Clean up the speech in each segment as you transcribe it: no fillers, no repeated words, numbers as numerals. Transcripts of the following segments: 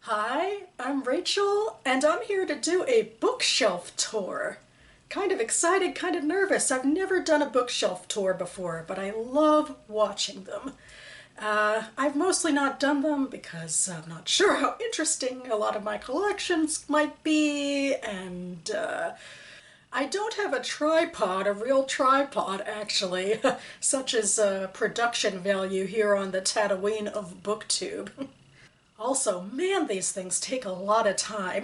Hi, I'm Rachel, and I'm here to do a bookshelf tour. Kind of excited, kind of nervous. I've never done a bookshelf tour before, but I love watching them. I've mostly not done them because I'm not sure how interesting a lot of my collections might be, and I don't have a tripod, a real tripod actually, such as production value here on the Tatooine of BookTube. Also, man, these things take a lot of time.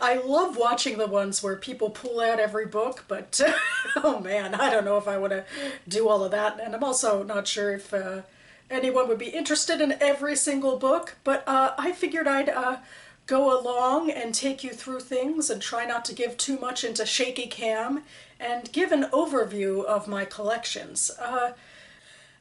I love watching the ones where people pull out every book, but oh man, I don't know if I want to do all of that. And I'm also not sure if anyone would be interested in every single book, but I figured I'd go along and take you through things and try not to give too much into shaky cam and give an overview of my collections.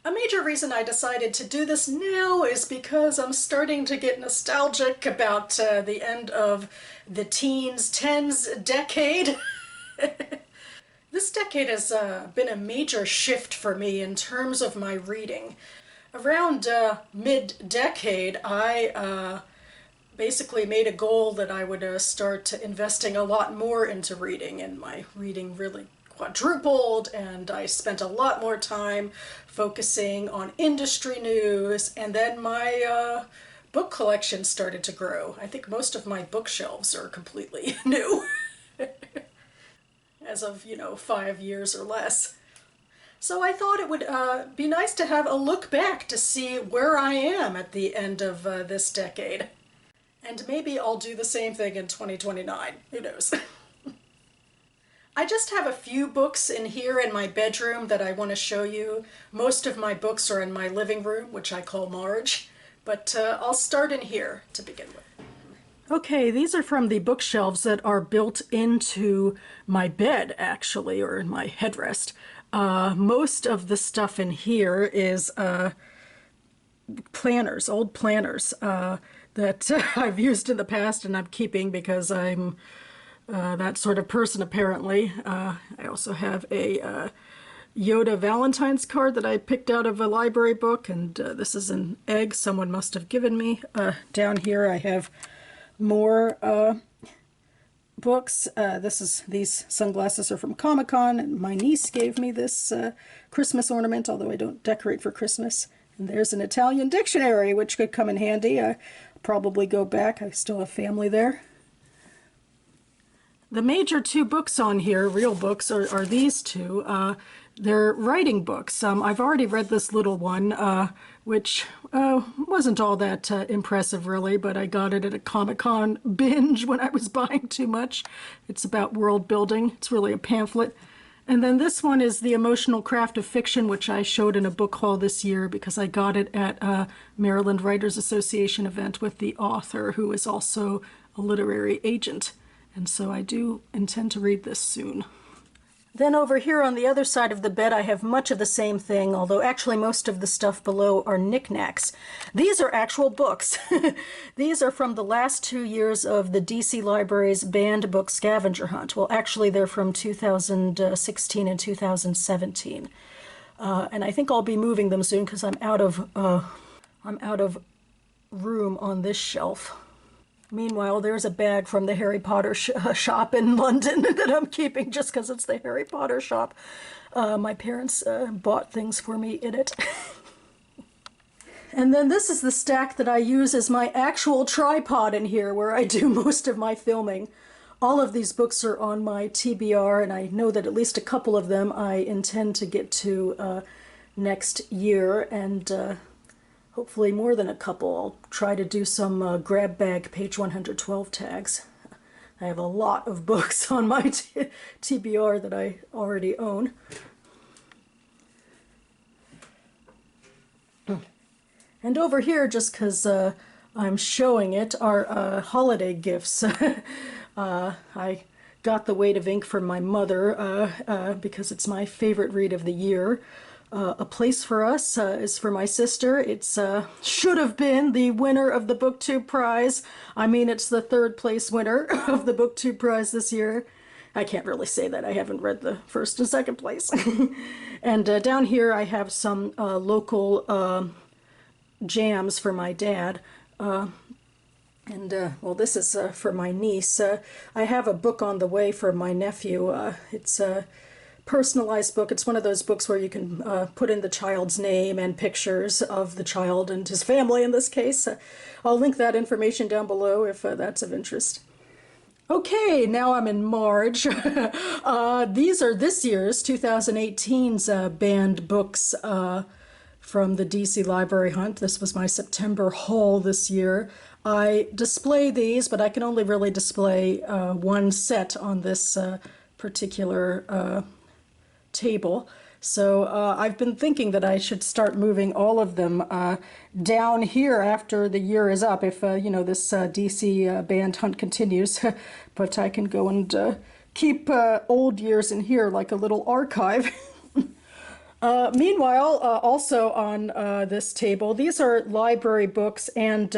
A major reason I decided to do this now is because I'm starting to get nostalgic about the end of the teens decade. This decade has been a major shift for me in terms of my reading. Around mid-decade, I basically made a goal that I would start investing a lot more into reading, and my reading really quadrupled, and I spent a lot more time focusing on industry news, and then my book collection started to grow. I think most of my bookshelves are completely new as of, 5 years or less. So I thought it would be nice to have a look back to see where I am at the end of this decade. And maybe I'll do the same thing in 2029. Who knows? I just have a few books in here in my bedroom that I want to show you. Most of my books are in my living room, which I call Marge, but I'll start in here to begin with. Okay, these are from the bookshelves that are built into my bed, actually, or in my headrest. Most of the stuff in here is planners, old planners that I've used in the past and I'm keeping because I'm that sort of person, apparently. I also have a Yoda Valentine's card that I picked out of a library book, and this is an egg someone must have given me. Down here I have more books. These sunglasses are from Comic-Con, and my niece gave me this Christmas ornament, although I don't decorate for Christmas. And there's an Italian dictionary, which could come in handy. I'll probably go back. I still have family there. The major two books on here, real books, are these two. They're writing books. I've already read this little one, which wasn't all that impressive, really, but I got it at a Comic-Con binge when I was buying too much. It's about world building. It's really a pamphlet. And then this one is The Emotional Craft of Fiction, which I showed in a book haul this year because I got it at a Maryland Writers Association event with the author, who is also a literary agent. And so I do intend to read this soon. Then over here on the other side of the bed, I have much of the same thing, although actually most of the stuff below are knickknacks. These are actual books. These are from the last 2 years of the DC Library's banned book scavenger hunt. Well, actually, they're from 2016 and 2017. And I think I'll be moving them soon because I'm out of room on this shelf. Meanwhile, there's a bag from the Harry Potter shop in London that I'm keeping just because it's the Harry Potter shop. My parents bought things for me in it. And then this is the stack that I use as my actual tripod in here, where I do most of my filming. All of these books are on my TBR, and I know that at least a couple of them I intend to get to next year, and hopefully more than a couple. I'll try to do some grab bag page 112 tags. I have a lot of books on my TBR that I already own. And over here, just because I'm showing it, are holiday gifts. I got The Weight of Ink from my mother because it's my favorite read of the year. A Place for Us is for my sister. It's should have been the winner of the BookTube prize. I mean, it's the third place winner of the BookTube prize this year. I can't really say that. I haven't read the first and second place. And down here I have some local jams for my dad. And, well, this is for my niece. I have a book on the way for my nephew. It's a personalized book. It's one of those books where you can put in the child's name and pictures of the child and his family in this case. I'll link that information down below if that's of interest. Okay, now I'm in March. These are this year's 2018's banned books from the DC Library Hunt. This was my September haul this year. I display these, but I can only really display one set on this particular table. So I've been thinking that I should start moving all of them down here after the year is up, if you know, this DC band hunt continues. But I can go and keep old years in here like a little archive. Meanwhile, also on this table, these are library books and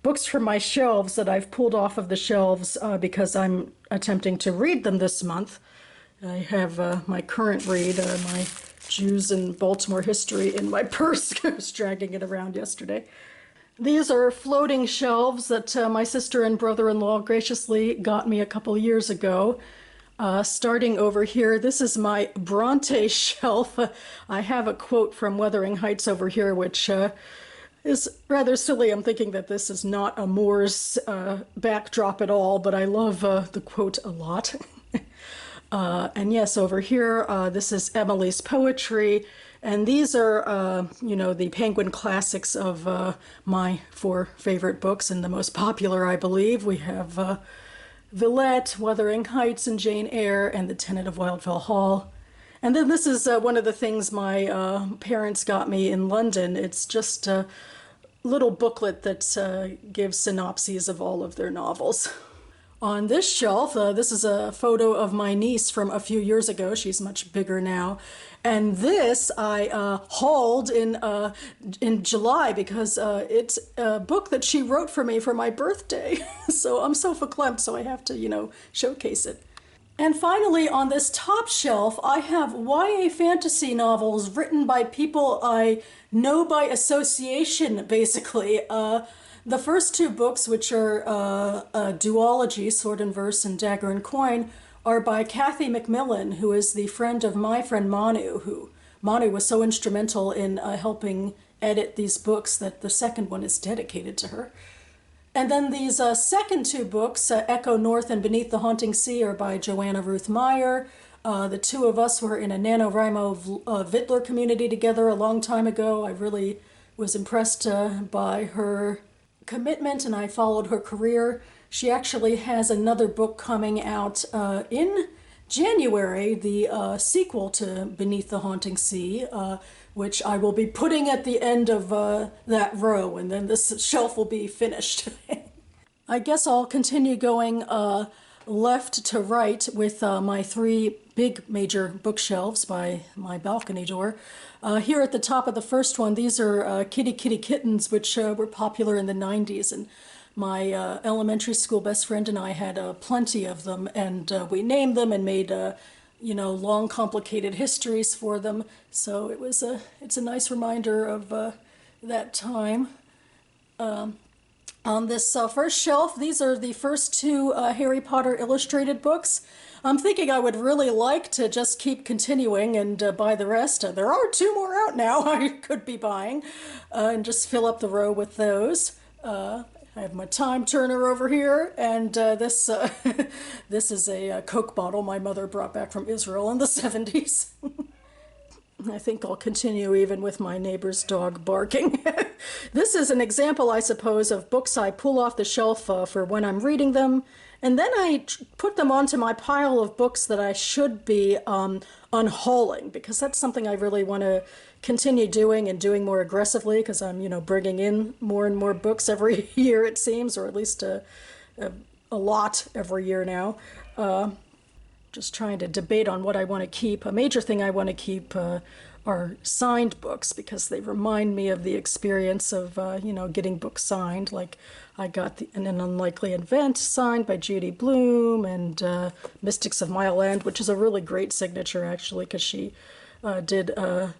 books from my shelves that I've pulled off of the shelves because I'm attempting to read them this month. I have my current read, my Jews in Baltimore history, in my purse. I was dragging it around yesterday. These are floating shelves that my sister and brother-in-law graciously got me a couple years ago. Starting over here, this is my Bronte shelf. I have a quote from Wuthering Heights over here, which is rather silly. I'm thinking that this is not a Moore's backdrop at all, but I love the quote a lot. And yes, over here, this is Emily's poetry, and these are, you know, the Penguin classics of my 4 favorite books, and the most popular, I believe. We have Villette, Wuthering Heights, and Jane Eyre, and The Tenant of Wildfell Hall. And then this is one of the things my parents got me in London. It's just a little booklet that gives synopses of all of their novels. On this shelf, this is a photo of my niece from a few years ago. She's much bigger now. And this I hauled in July because it's a book that she wrote for me for my birthday. So I'm so verklempt, so I have to, you know, showcase it. And finally, on this top shelf, I have YA fantasy novels written by people I know by association, basically. The first 2 books, which are a duology, Sword and Verse and Dagger and Coin, are by Kathy Macmillan, who is the friend of my friend Manu, Manu was so instrumental in helping edit these books that the second one is dedicated to her. And then these second 2 books, Echo North and Beneath the Haunting Sea, are by Joanna Ruth Meyer. The 2 of us were in a NaNoWriMo Vittler community together a long time ago. I really was impressed by her commitment, and I followed her career. She actually has another book coming out in January, the sequel to Beneath the Haunting Sea, which I will be putting at the end of that row, and then this shelf will be finished. I guess I'll continue going left to right with my 3 big major bookshelves by my balcony door. Here at the top of the first one, these are Kitty Kitty Kittens, which were popular in the 90s, and my elementary school best friend and I had plenty of them, and we named them and made you know, long complicated histories for them. So it's a nice reminder of that time. On this first shelf, these are the first 2 Harry Potter illustrated books. I'm thinking I would really like to just keep continuing and buy the rest. There are 2 more out now I could be buying, and just fill up the row with those. I have my time turner over here, and this this is a Coke bottle my mother brought back from Israel in the 70s. I think I'll continue even with my neighbor's dog barking. This is an example, I suppose, of books I pull off the shelf for when I'm reading them, and then I put them onto my pile of books that I should be unhauling, because that's something I really want to continue doing, and doing more aggressively, because I'm, you know, bringing in more and more books every year, it seems, or at least a lot every year now. Just trying to debate on what I want to keep. A major thing I want to keep are signed books, because they remind me of the experience of, you know, getting books signed. Like I got An Unlikely Event signed by Judy Blume, and Mystics of Mile End, which is a really great signature, actually, because she did a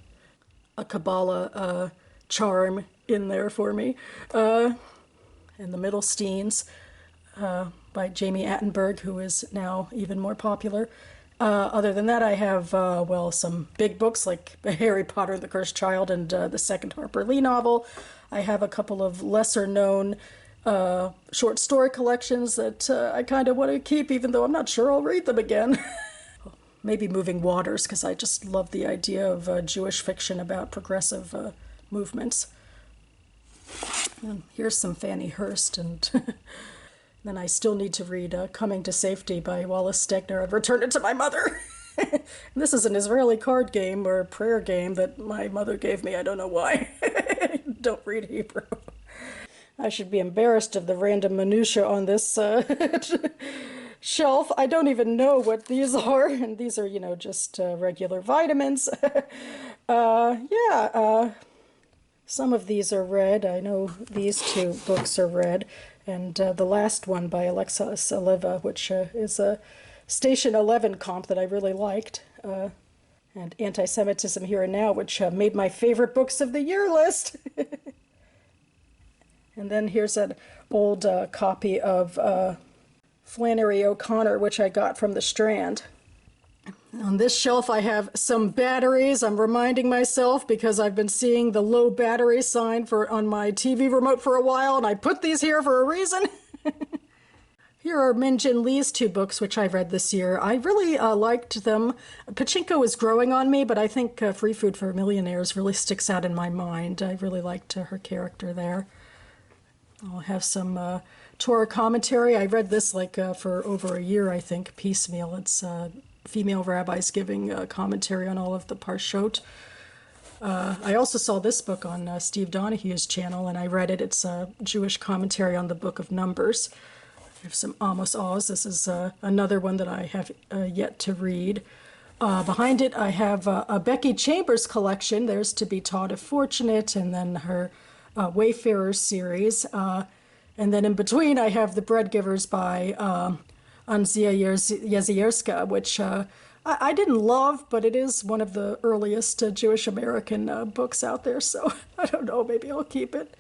Kabbalah charm in there for me. and the Middlesteins by Jamie Attenberg, who is now even more popular. Other than that, I have, well, some big books like Harry Potter and the Cursed Child and the second Harper Lee novel. I have a couple of lesser-known short story collections that I kind of want to keep, even though I'm not sure I'll read them again. Maybe Moving Waters, because I just love the idea of Jewish fiction about progressive movements. And here's some Fannie Hurst, and then I still need to read Coming to Safety by Wallace Stegner. I've returned it to my mother. And this is an Israeli card game or prayer game that my mother gave me. I don't know why. I don't read Hebrew. I should be embarrassed of the random minutiae on this shelf. I don't even know what these are, and these are, you know, just regular vitamins. Some of these are read. I know these two books are read, and the last one by Alexa Saleva, which is a Station 11 comp that I really liked, and Anti-Semitism Here and Now, which made my favorite books of the year list. And then here's an old copy of Flannery O'Connor, which I got from the Strand. On this shelf I have some batteries. I'm reminding myself because I've been seeing the low battery sign on my TV remote for a while, and I put these here for a reason. Here are Min Jin Lee's two books, which I read this year. I really liked them. Pachinko is growing on me, but I think Free Food for Millionaires really sticks out in my mind. I really liked her character there. I'll have some Torah commentary. I read this like for over a year, I think, piecemeal. It's female rabbis giving commentary on all of the Parshot. I also saw this book on Steve Donahue's channel, and I read it. It's a Jewish commentary on the Book of Numbers. I have some Amos Oz. This is another one that I have yet to read. Behind it, I have a Becky Chambers collection. There's To Be Taught If Fortunate, and then her Wayfarers series. And then in between, I have The Bread Givers by Anzia Yazierska, which I didn't love, but it is one of the earliest Jewish American books out there, so I don't know, maybe I'll keep it.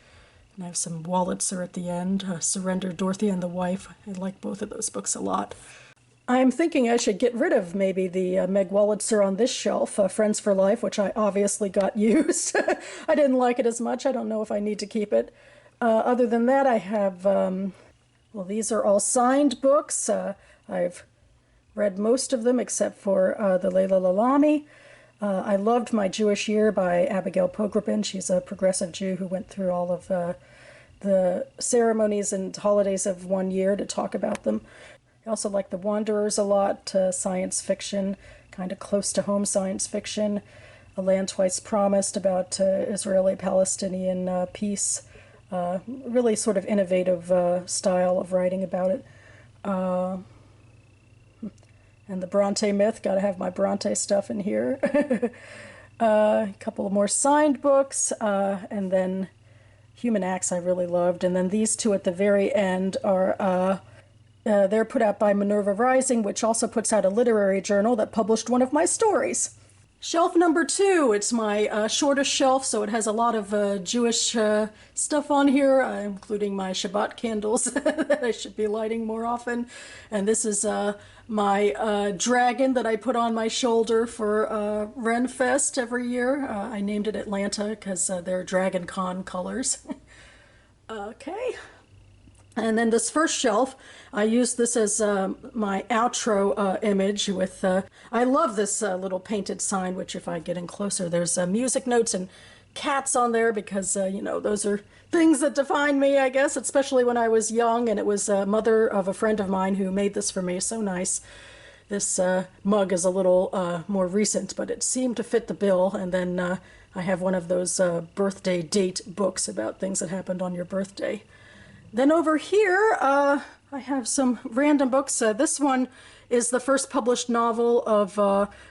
And I have some Wallitzer at the end, Surrender, Dorothy and the Wife. I like both of those books a lot. I'm thinking I should get rid of maybe the Meg Wallitzer on this shelf, Friends for Life, which I obviously got used. I didn't like it as much. I don't know if I need to keep it. Other than that, I have, well, these are all signed books. I've read most of them except for the Leila Lalami. I loved My Jewish Year by Abigail Pogrebin. She's a progressive Jew who went through all of the ceremonies and holidays of one year to talk about them. I also like The Wanderers a lot, science fiction, kind of close to home science fiction. A Land Twice Promised about Israeli-Palestinian peace. Really sort of innovative style of writing about it. And the Bronte Myth, gotta have my Bronte stuff in here. A couple of more signed books, and then Human Acts I really loved. And then these two at the very end are, they're put out by Minerva Rising, which also puts out a literary journal that published one of my stories. Shelf number 2, it's my shortest shelf, so it has a lot of Jewish stuff on here, including my Shabbat candles that I should be lighting more often. And this is my dragon that I put on my shoulder for Renfest every year. I named it Atlanta because they're Dragon Con colors. Okay. And then this first shelf, I use this as my outro image with, I love this little painted sign, which if I get in closer, there's music notes and cats on there because, you know, those are things that define me, I guess, especially when I was young, and it was a mother of a friend of mine who made this for me. So nice. This mug is a little more recent, but it seemed to fit the bill. And then I have one of those birthday date books about things that happened on your birthday. Then over here, I have some random books. This one is the first published novel of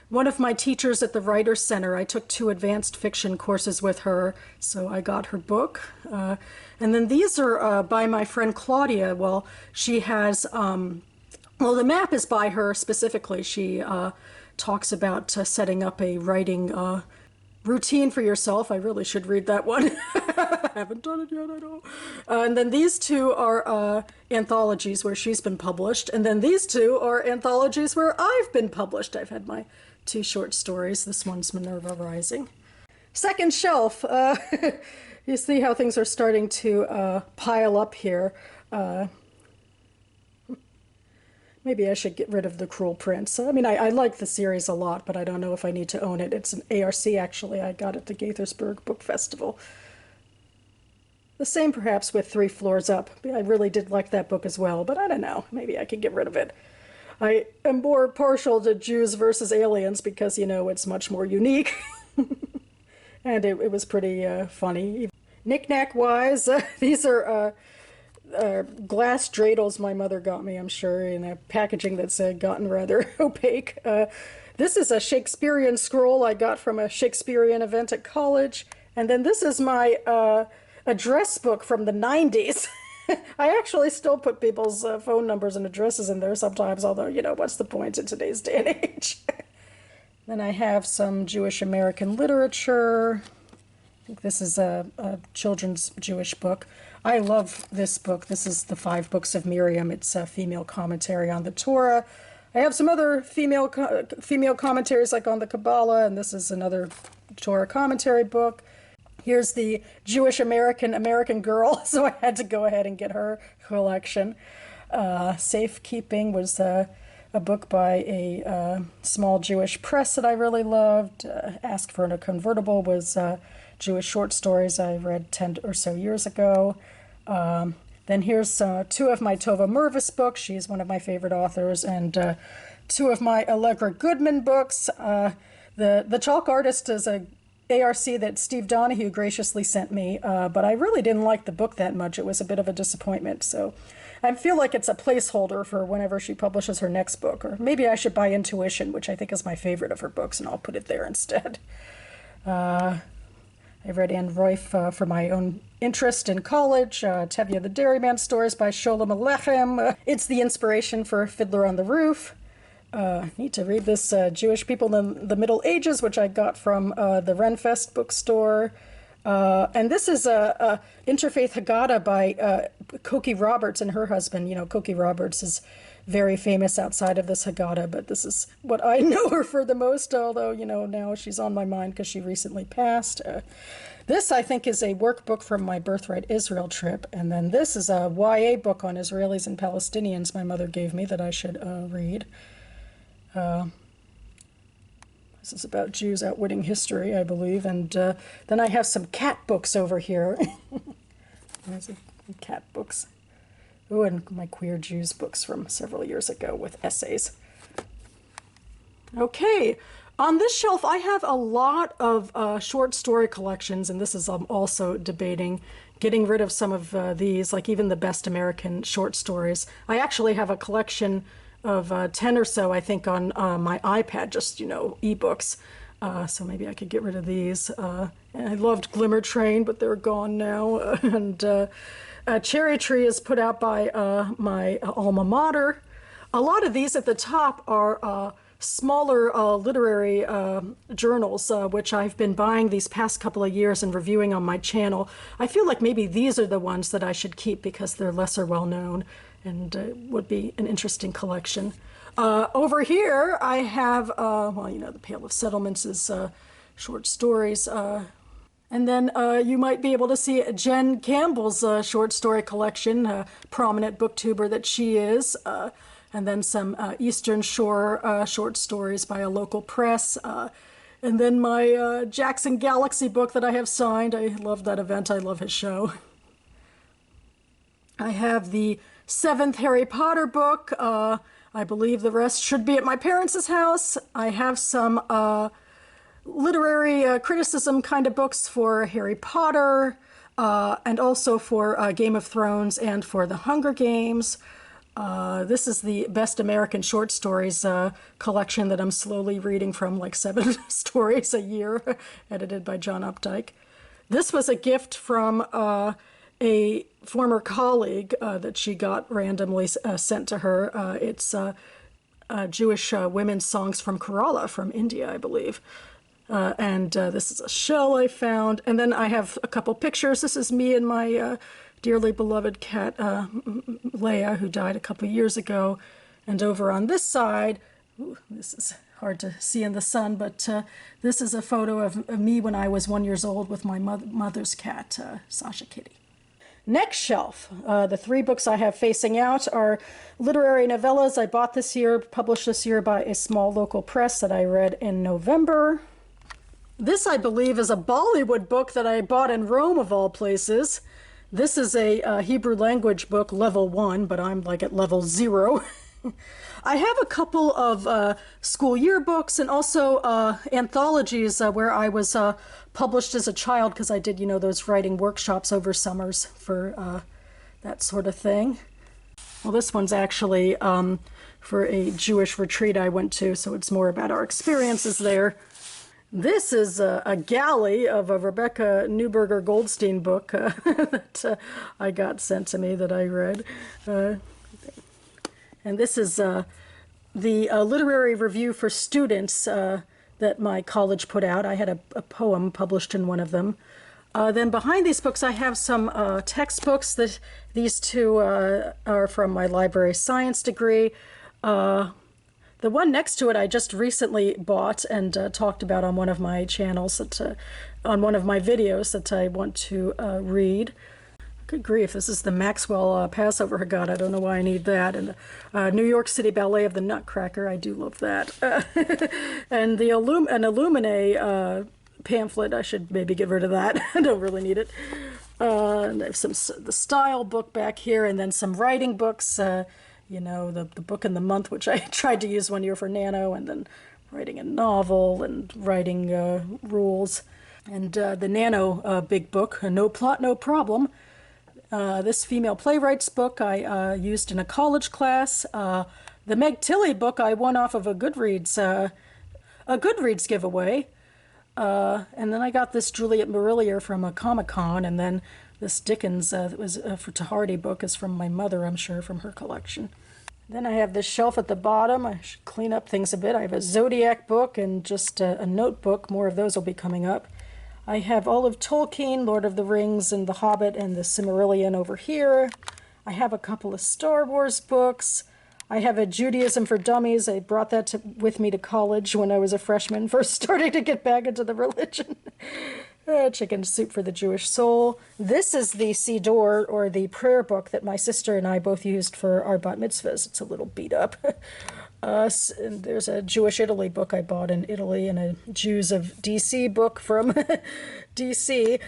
one of my teachers at the Writers Center. I took 2 advanced fiction courses with her, so I got her book. And then these are by my friend Claudia. Well, she has, well, the map is by her specifically. She talks about setting up a writing Routine for Yourself. I really should read that one. I haven't done it yet, I know. And then these two are anthologies where she's been published. And then these two are anthologies where I've been published. I've had my 2 short stories. This one's Minerva Rising. Second shelf. You see how things are starting to pile up here. Maybe I should get rid of The Cruel Prince. I mean, I like the series a lot, but I don't know if I need to own it. It's an ARC, actually. I got it at the Gaithersburg Book Festival. The same, perhaps, with Three Floors Up. I really did like that book as well, but I don't know. Maybe I could get rid of it. I am more partial to Jews versus Aliens because, you know, it's much more unique. And it was pretty funny. Knick-knack-wise, these are glass dreidels my mother got me, I'm sure, in a packaging that's gotten rather opaque. This is a Shakespearean scroll I got from a Shakespearean event at college. And then this is my address book from the 90s. I actually still put people's phone numbers and addresses in there sometimes, although, you know, what's the point in today's day and age? Then I have some Jewish American literature. I think this is a children's Jewish book. I love this book. This is The 5 Books of Miriam. It's a female commentary on the Torah. I have some other female commentaries like on the Kabbalah, and this is another Torah commentary book. Here's the Jewish American Girl, so I had to go ahead and get her collection. Safekeeping was a book by a small Jewish press that I really loved. Ask for a Convertible was Jewish short stories I read 10 or so years ago. Then here's 2 of my Tova Mervis books. She's one of my favorite authors. And 2 of my Allegra Goodman books. The Chalk Artist is a ARC that Steve Donahue graciously sent me, but I really didn't like the book that much. It was a bit of a disappointment. So I feel like it's a placeholder for whenever she publishes her next book. Or maybe I should buy Intuition, which I think is my favorite of her books, and I'll put it there instead. I read Anne Royf for my own interest in college. Tevye the Dairyman stories by Sholem Aleichem. It's the inspiration for Fiddler on the Roof. Need to read this Jewish People in the Middle Ages, which I got from the Renfest bookstore. And this is a Interfaith Haggadah by Cokie Roberts and her husband. You know, Cokie Roberts is very famous outside of this Haggadah, but this is what I know her for the most, although, you know, now she's on my mind because she recently passed. This, I think, is a workbook from my Birthright Israel trip, and then this is a YA book on Israelis and Palestinians my mother gave me that I should read. This is about Jews outwitting history, I believe, and then I have some cat books over here. There's cat books. Oh, and my Queer Jews books from several years ago with essays. Okay, on this shelf I have a lot of short story collections, and this is also debating getting rid of some of these, like even the Best American Short Stories. I actually have a collection of 10 or so, I think, on my iPad, just, you know, ebooks. So maybe I could get rid of these. And I loved Glimmer Train, but they're gone now. And Cherry Tree is put out by my alma mater. A lot of these at the top are smaller literary journals, which I've been buying these past couple of years and reviewing on my channel. I feel like maybe these are the ones that I should keep because they're lesser well known and would be an interesting collection. Over here I have, well, you know, The Pale of Settlements is short stories. And then you might be able to see Jen Campbell's short story collection, prominent booktuber that she is. And then some Eastern Shore short stories by a local press. And then my Jackson Galaxy book that I have signed. I love that event. I love his show. I have the 7th Harry Potter book. I believe the rest should be at my parents' house. I have some literary criticism kind of books for Harry Potter, and also for Game of Thrones and for The Hunger Games. This is the Best American Short Stories collection that I'm slowly reading from, like 7 stories a year, edited by John Updike. This was a gift from a former colleague that she got randomly sent to her. It's Jewish women's songs from Kerala from India, I believe. This is a shell I found. And then I have a couple pictures. This is me and my dearly beloved cat, Leia, who died a couple years ago. And over on this side, ooh, this is hard to see in the sun, but this is a photo of me when I was 1 year old with my mother's cat, Sasha Kitty. Next shelf, the 3 books I have facing out are literary novellas I bought this year, published this year by a small local press that I read in November. This, I believe, is a Bollywood book that I bought in Rome, of all places. This is a Hebrew language book, level 1, but I'm like at level 0. I have a couple of school yearbooks and also anthologies where I was published as a child, because I did, you know, those writing workshops over summers for that sort of thing. Well, this one's actually for a Jewish retreat I went to, so it's more about our experiences there. This is a galley of a Rebecca Neuberger Goldstein book that I got sent to me that I read. And this is the literary review for students that my college put out. I had a poem published in one of them. Then behind these books I have some textbooks. These 2 are from my library science degree. The one next to it I just recently bought and talked about on one of my channels, on one of my videos that I want to read. Good grief, this is the Maxwell Passover Haggadah. I don't know why I need that. And New York City Ballet of the Nutcracker, I do love that. And the an Illuminae pamphlet, I should maybe get rid of that. I don't really need it. And I have the style book back here, and then some writing books. You know, the book in the month, which I tried to use one year for Nano, and then writing a novel and writing rules. And the Nano big book, No Plot, No Problem. This female playwrights book I used in a college class. The Meg Tilly book I won off of a Goodreads giveaway. And then I got this Juliet Marillier from a Comic-Con, and then this Dickens that was for Tahardy book is from my mother, I'm sure, from her collection. Then I have this shelf at the bottom. I should clean up things a bit. I have a Zodiac book and just a notebook. More of those will be coming up. I have all of Tolkien, Lord of the Rings, and The Hobbit, and the Silmarillion over here. I have a couple of Star Wars books. I have a Judaism for Dummies. I brought that with me to college when I was a freshman, first starting to get back into the religion. Chicken Soup for the Jewish Soul. This is the Siddur, or the prayer book that my sister and I both used for our bat mitzvahs. It's a little beat up. And there's a Jewish Italy book I bought in Italy, and a Jews of DC book from DC.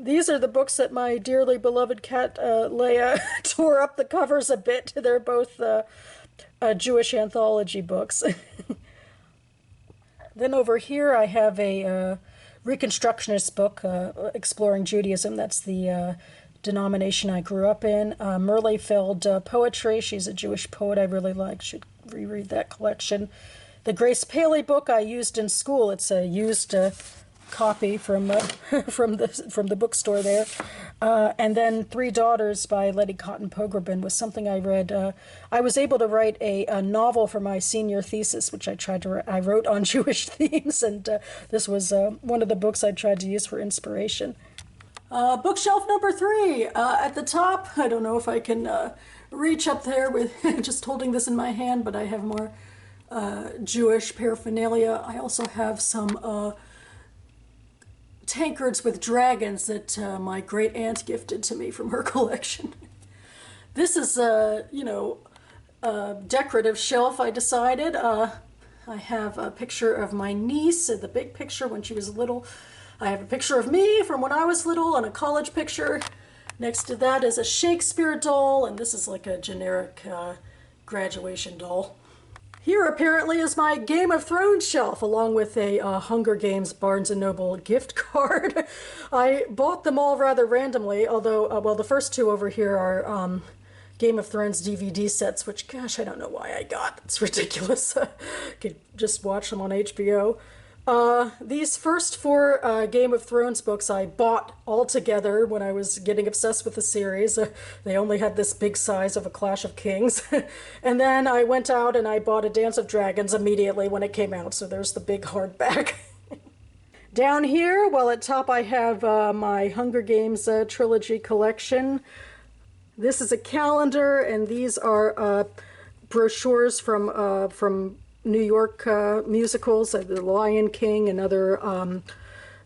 These are the books that my dearly beloved cat Leia tore up the covers a bit. They're both Jewish anthology books. Then over here I have a Reconstructionist book exploring Judaism. That's the denomination I grew up in. Merle Feld poetry. She's a Jewish poet I really like. Should reread that collection. The Grace Paley book I used in school. It's a used copy from from the bookstore there. And then Three Daughters by Letty Cotton Pogrebin was something I read. I was able to write a novel for my senior thesis, which I wrote on Jewish themes, and this was one of the books I tried to use for inspiration. Bookshelf number 3 at the top. I don't know if I can reach up there with just holding this in my hand, but I have more Jewish paraphernalia. I also have some tankards with dragons that my great aunt gifted to me from her collection. This is a, decorative shelf, I decided. I have a picture of my niece, the big picture when she was little. I have a picture of me from when I was little and a college picture. Next to that is a Shakespeare doll, and this is like a generic graduation doll. Here apparently is my Game of Thrones shelf, along with a Hunger Games Barnes & Noble gift card. I bought them all rather randomly, although, well, the first 2 over here are Game of Thrones DVD sets, which, gosh, I don't know why I got. It's ridiculous. Could just watch them on HBO. These first 4 Game of Thrones books I bought all together when I was getting obsessed with the series. They only had this big size of A Clash of Kings. And then I went out and I bought A Dance of Dragons immediately when it came out, so there's the big hardback. Down here, well, at top I have my Hunger Games trilogy collection. This is a calendar, and these are brochures from New York musicals, The Lion King and other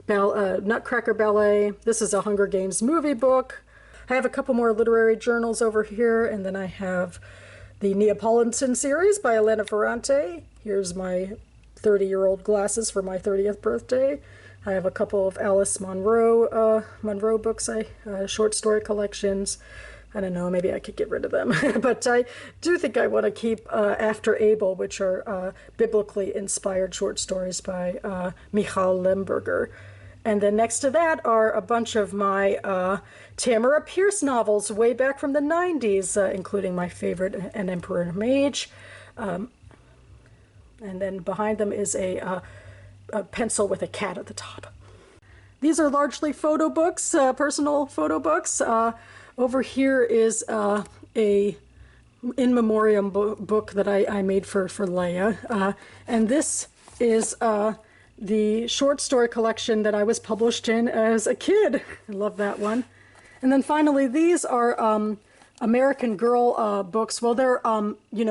Nutcracker Ballet. This is a Hunger Games movie book. I have a couple more literary journals over here, and then I have the Neapolitan series by Elena Ferrante. Here's my 30-year-old glasses for my 30th birthday. I have a couple of Alice Munro books, short story collections. I don't know, maybe I could get rid of them. But I do think I want to keep After Abel, which are biblically inspired short stories by Michal Lemberger. And then next to that are a bunch of my Tamara Pierce novels way back from the 90s, including my favorite, An Emperor and a Mage. And then behind them is a pencil with a cat at the top. These are largely photo books, personal photo books. Over here is a in memoriam book that I made for Leia. And this is the short story collection that I was published in as a kid. I love that one. And then finally, these are American Girl books. Well, they're,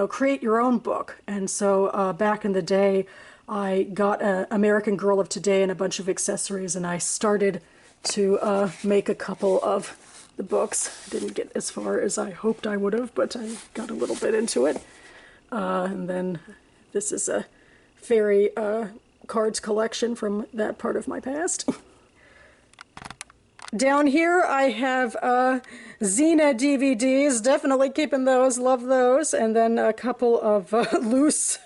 create your own book. And so back in the day, I got American Girl of Today and a bunch of accessories, and I started to make a couple of the books. I didn't get as far as I hoped I would have, but I got a little bit into it. And then this is a fairy cards collection from that part of my past. Down here I have Xena DVDs, definitely keeping those, love those, and then a couple of loose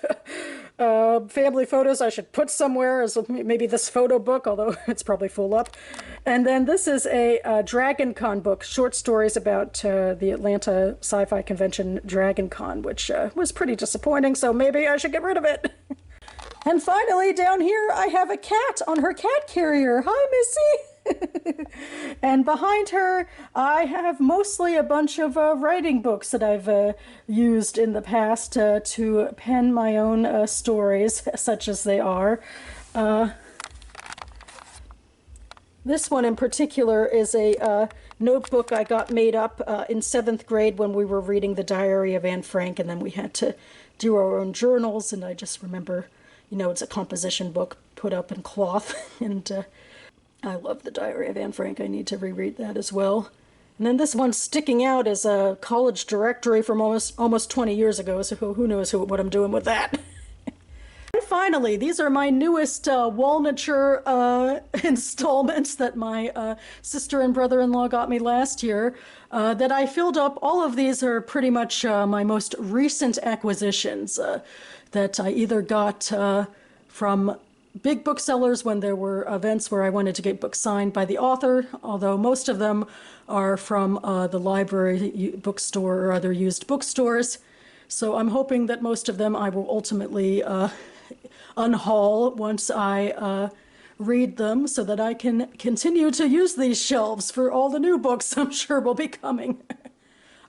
family photos I should put somewhere, as maybe this photo book, although it's probably full up. And then this is a Dragon Con book, short stories about the Atlanta Sci-Fi Convention Dragon Con, which was pretty disappointing, so maybe I should get rid of it. And finally, down here, I have a cat on her cat carrier. Hi, Missy! And behind her, I have mostly a bunch of writing books that I've used in the past to pen my own stories, such as they are. This one in particular is a notebook I got made up in 7th grade when we were reading The Diary of Anne Frank, and then we had to do our own journals, and I just remember, it's a composition book put up in cloth, and I love The Diary of Anne Frank. I need to reread that as well. And then this one sticking out is a college directory from almost 20 years ago, so who knows what I'm doing with that. And finally, these are my newest Walnature installments that my sister and brother-in-law got me last year that I filled up. All of these are pretty much my most recent acquisitions that I either got from big booksellers when there were events where I wanted to get books signed by the author, although most of them are from the library, bookstore, or other used bookstores. So I'm hoping that most of them I will ultimately unhaul once I read them, so that I can continue to use these shelves for all the new books I'm sure will be coming.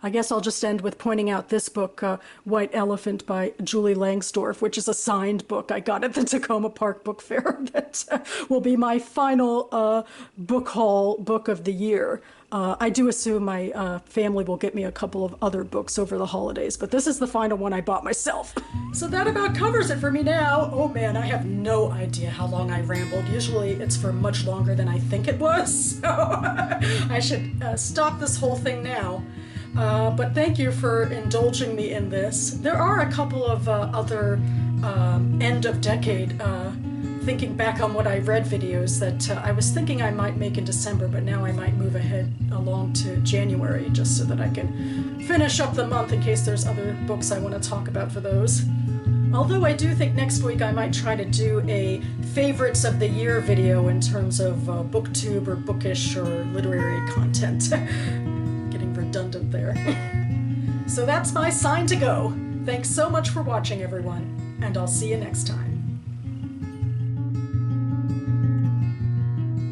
I guess I'll just end with pointing out this book, White Elephant by Julie Langsdorff, which is a signed book I got at the Tacoma Park Book Fair that will be my final book haul book of the year. I do assume my family will get me a couple of other books over the holidays, but this is the final one I bought myself. So that about covers it for me now. Oh man, I have no idea how long I rambled. Usually it's for much longer than I think it was, so I should stop this whole thing now. But thank you for indulging me in this. There are a couple of other end of decade thinking back on what I read videos that I was thinking I might make in December, but now I might move ahead along to January just so that I can finish up the month in case there's other books I want to talk about for those. Although I do think next week I might try to do a favorites of the year video in terms of booktube or bookish or literary content. Getting redundant there. So that's my sign to go. Thanks so much for watching, everyone, and I'll see you next time.